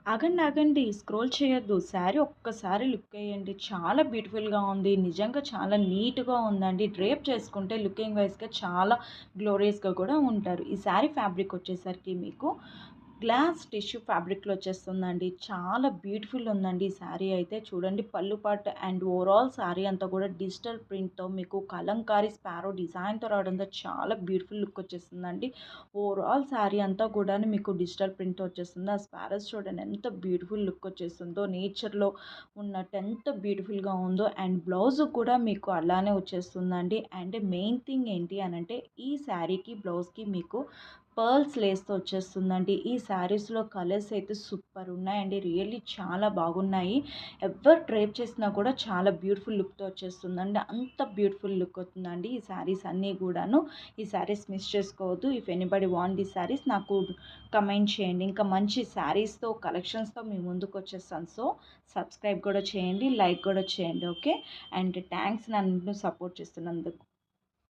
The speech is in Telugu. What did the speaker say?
ఆగండి, ఆగండి. స్క్రోల్ చేయొద్దు. శారీ ఒక్కసారి లుక్ ఎయ్యండి. చాలా బ్యూటిఫుల్‌గా ఉంది. నిజంగా చాలా నీట్‌గా ఉందండి. డ్రేప్ చేసుకుంటే లుకింగ్ వైస్‌గా చాలా గ్లోరియస్‌గా కూడా ఉంటారు. ఈ శారీ ఫ్యాబ్రిక్ వచ్చేసరికి మీకు గ్లాస్ టిష్యూ ఫ్యాబ్రిక్‌లో వచ్చేస్తుందండి. చాలా బ్యూటిఫుల్ ఉందండి ఈ శారీ అయితే. చూడండి పళ్ళు పాటు అండ్ ఓవరాల్ శారీ అంతా కూడా డిజిటల్ ప్రింట్‌తో మీకు కలంకారీ స్పారో డిజైన్‌తో రావడంతో చాలా బ్యూటిఫుల్ లుక్ వచ్చేస్తుందండి. ఓవరాల్ శారీ అంతా కూడాను మీకు డిజిటల్ ప్రింట్‌తో వచ్చేస్తుంది. ఆ స్పారస్ చూడండి ఎంత బ్యూటిఫుల్ లుక్ వచ్చేస్తుందో, నేచర్‌లో ఉన్నట్టు ఎంత బ్యూటిఫుల్‌గా ఉందో అండ్ బ్లౌజ్ కూడా మీకు అలానే వచ్చేస్తుందండి. అండ్ మెయిన్ థింగ్ ఏంటి అనంటే ఈ శారీకి, బ్లౌజ్‌కి మీకు పర్ల్స్ లేస్‌తో వచ్చేస్తుందండి. ఈ శారీస్‌లో కలర్స్ అయితే సూపర్ ఉన్నాయండి. రియల్లీ చాలా బాగున్నాయి. ఎవరు డ్రేప్ చేసినా కూడా చాలా బ్యూటిఫుల్ లుక్‌తో వచ్చేస్తుందండి. అంత బ్యూటిఫుల్ లుక్ వస్తుందండి ఈ శారీస్ అన్నీ గూడాను. ఈ శారీస్ మిస్ చేసుకోవద్దు. If anybody want these saris నాకు కమెంట్ చేయండి. ఇంకా మంచి శారీస్‌తో, కలెక్షన్స్‌తో మీ ముందుకొచ్చేస్తాను. సో, సబ్స్క్రైబ్ కూడా చేయండి. లైక్ కూడా చేయండి. ఓకే. అండ్ థాంక్స్ నన్ను సపోర్ట్ చేస్తున్నందుకు.